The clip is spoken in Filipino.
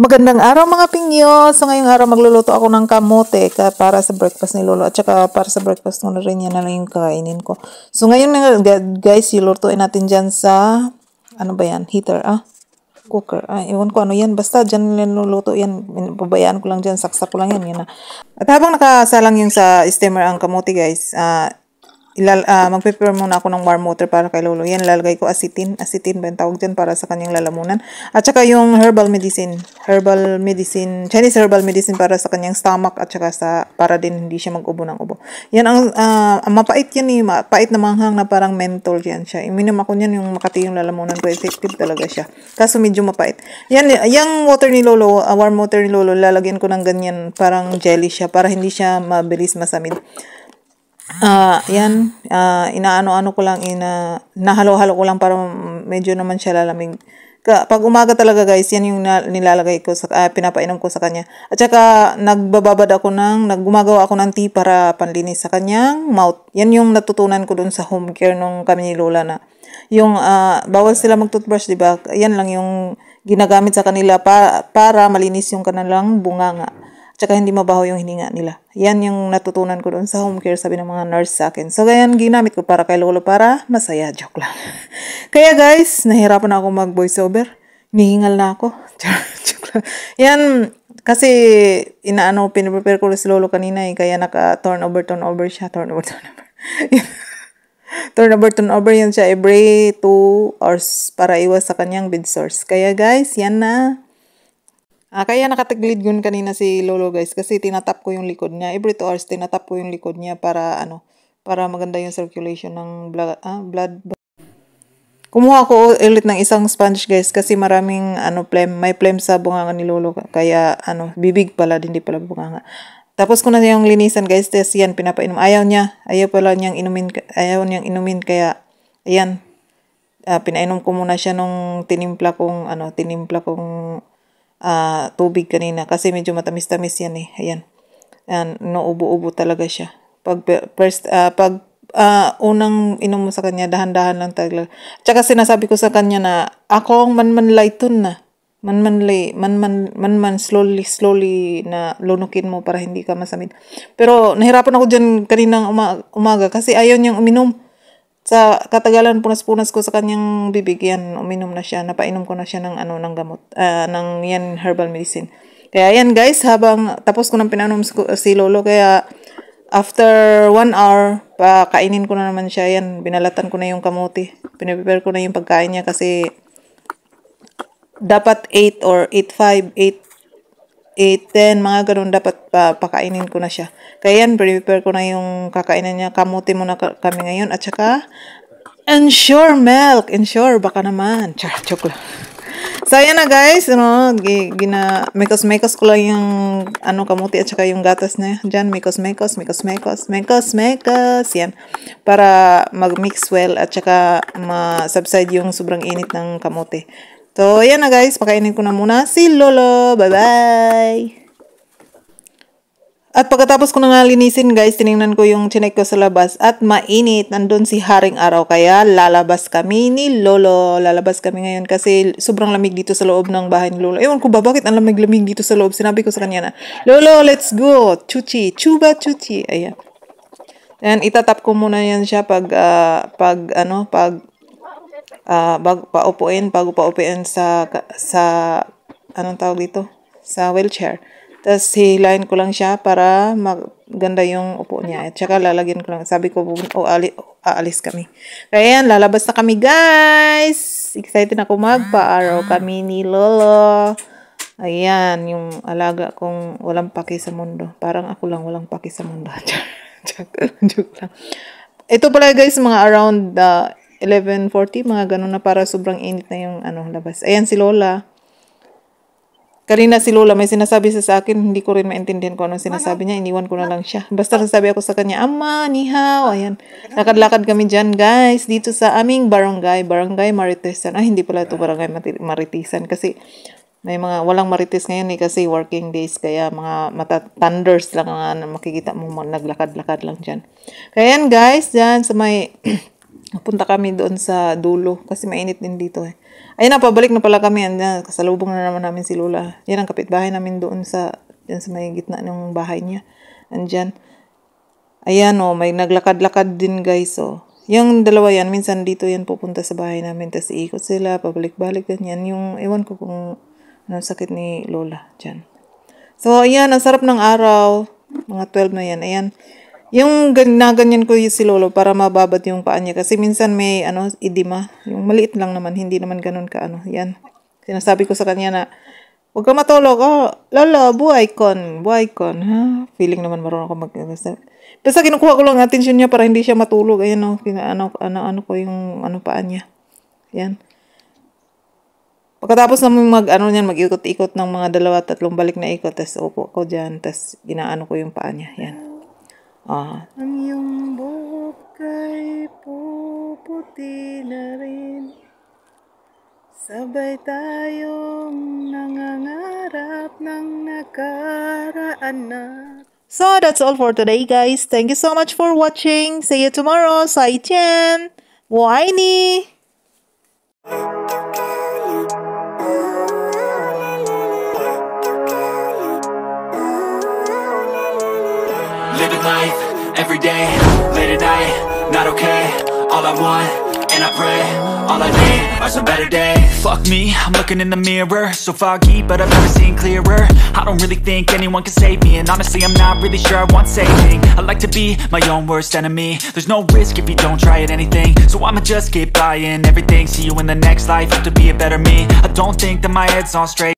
Magandang araw mga pingyo. So ngayong araw magluluto ako ng kamote para sa breakfast ni Lolo at saka para sa breakfast ko na rin yan na lang yung kakainin ko. So ngayon guys, ilutuin natin dyan sa, ano ba yan? Heater, cooker. Iwan ko ano yan. Basta dyan niluluto yan. Pabayaan ko lang dyan. Saksak ko lang yan. Yan na. At habang nakasalang yung sa steamer ang kamote guys, magpe-prepare muna ako ng warm water para kay Lolo. Yan, lalagay ko acitin ba yung tawag dyan para sa kanyang lalamunan. At saka yung Chinese herbal medicine para sa kanyang stomach at saka para din hindi siya mag-ubo ng ubo. Yan ang mapait yan eh, mapait na manghang na parang menthol yan siya. Iminom ako niyan yung makati yung lalamunan ko, effective talaga siya. Kaso medyo mapait. Yan, yung water ni Lolo, warm water ni Lolo, lalagyan ko ng ganyan, parang jelly siya para hindi siya mabilis masamid. Inaano-ano ko lang, nahalo-halo ko lang para medyo naman siya lalamig. Pag umaga talaga guys, yan yung nilalagay ko, pinapainom ko sa kanya. At saka, gumagawa ako ng tea para panlinis sa kanyang mouth. Yan yung natutunan ko dun sa home care nung kami ni Lola na. Yung, bawal sila mag-toothbrush, diba? Yan lang yung ginagamit sa kanila para malinis yung kanilang bunganga. Tsaka hindi mabaho yung hininga nila. Yan yung natutunan ko doon sa home care, sabi ng mga nurse sa akin. So, ganyan ginamit ko para kay Lolo para masaya. Joke lang. Kaya guys, nahirapan ako mag-voice over. Nihingal na ako. Joke lang. Yan, kasi piniprepare ko si Lolo kanina eh. Kaya naka-turn over siya. Turn over yan siya every 2 hours para iwas sa kanyang bed sores. Kaya guys, yan na. Kaya nakataglid yun kanina si Lolo guys kasi tinatap ko yung likod niya. Every 2 hours tinatap ko yung likod niya para maganda yung circulation ng blood. Kumuha ko ulit ng isang sponge guys kasi maraming may phlegm sa bunganga ni Lolo. Kaya bibig pala, hindi pala bunganga. Tapos ko na yung linisan guys, tapos yan pinapainom. Ayaw niyang inumin kaya ayan. Pinainom ko muna siya nung tinimpla kong tubig kanina kasi medyo matamis-tamis yan eh. Ayan. Nauubo-ubo talaga siya. Pag unang inom mo sa kanya, dahan-dahan lang talaga. Tsaka sinasabi ko sa kanya na akong manmanlayton na. Manman slowly na lunukin mo para hindi ka masamid. Pero nahirapan ako dyan kaninang umaga kasi ayaw niyang uminom. Sa katagalan, punas-punas ko sa kanyang bibig, yan, uminom na siya. Napainom ko na siya ng gamot, ng yan, herbal medicine. Kaya yan guys, habang tapos ko nang pinainom si Lolo, kaya after 1 hour, kainin ko na naman siya. Yan, binalatan ko na yung kamote. Piniprepare ko na yung pagkain niya kasi dapat 8 or 8:05, 8:10, mga ganun dapat pakainin ko na siya. Kaya yan, prepare ko na yung kakainan niya. Kamuti muna kami ngayon. At saka, Ensure milk. Ensure, baka naman. Joke lang. So, ayan na guys. Mekos ko lang yung kamuti at saka yung gatas na dyan. Mekos. Yan. Para mag-mix well at saka ma-subside yung sobrang init ng kamuti. So, ayan na guys. Pakainin ko na muna si Lolo. Bye-bye! At pagkatapos ko na nga linisin guys, tinignan ko yung chinek ko sa labas at mainit. Nandun si Haring Araw. Kaya lalabas kami ni Lolo. Lalabas kami ngayon kasi sobrang lamig dito sa loob ng bahay ni Lolo. Ewan ko ba bakit ang lamig-lamig dito sa loob. Sinabi ko sa kanya na, Lolo, let's go! Chuba chuchi. Ayan. And itatap ko muna yan siya bago paupuin sa anong tawag dito? Sa wheelchair. Tapos hilahin ko lang siya para maganda yung upo niya. At saka lalagyan ko lang. Sabi ko, aalis kami. Kaya yan, lalabas na kami guys. Excited ako magpa-araw kami ni Lolo. Ayan, yung alaga kong walang paki sa mundo. Parang ako lang walang paki sa mundo. Joke lang. Ito pala guys, mga around 11:40, mga ganun na para sobrang init na yung labas. Ayan si Lola. Kanina si Lola may sinasabi sa akin, hindi ko rin maintindihan kung anong sinasabi niya, iniwan ko na lang siya. Basta sasabi ako sa kanya, Ama, ni hao. Ayan, lakad-lakad kami dyan guys, dito sa aming barangay Maritesan. Hindi pala ito barangay Maritesan kasi may mga walang marites ngayon eh kasi working days, kaya mga thunders lang ang makikita mo, naglakad-lakad lang dyan. Kaya yan guys, dyan sa may punta kami doon sa dulo kasi mainit din dito eh. Ayun na, pabalik na pala kami. Andyan, kasalubong na naman namin si Lola. Yan ang kapitbahay namin doon dyan sa may gitna ng bahay niya. Andyan. Ayan may naglakad-lakad din guys Yung dalawa yan, minsan dito yan pupunta sa bahay namin. Tapos iikot sila, pabalik-balik ganyan. Yung, ewan ko kung ano sakit ni Lola dyan. So, ayan, ang sarap ng araw. Mga 12 na yan. Ayan. Yung ganyan ko si Lolo para mababad yung paa niya. Kasi minsan may edema. Yung maliit lang naman. Hindi naman ganun ka Yan. Sinasabi ko sa kanya na, huwag ka matulog. Lolo, buhay kon. Buhay kon. Ha? Feeling naman marunong ako basta kinukuha ko lang attention niya para hindi siya matulog. Ayan ano ko yung paa niya. Yan. Pagkatapos naman mag-ikot-ikot ng mga 2-3 balik na ikot. Tapos upo ko dyan. Tapos ginaano ko yung paa niya. Yan. Ang iyong buhok ay puputi na rin. Sabay tayong nangangarap ng nakaraan na. So, that's all for today, guys. Thank you so much for watching. See you tomorrow. 再见。我爱你。Living life, every day, late at night, not okay. All I want, and I pray, all I need are some better days. Fuck me, I'm looking in the mirror, so foggy, but I've never seen clearer. I don't really think anyone can save me, and honestly I'm not really sure I want saving. I like to be my own worst enemy. There's no risk if you don't try at anything, so I'ma just keep buying everything. See you in the next life, have to be a better me. I don't think that my head's on straight.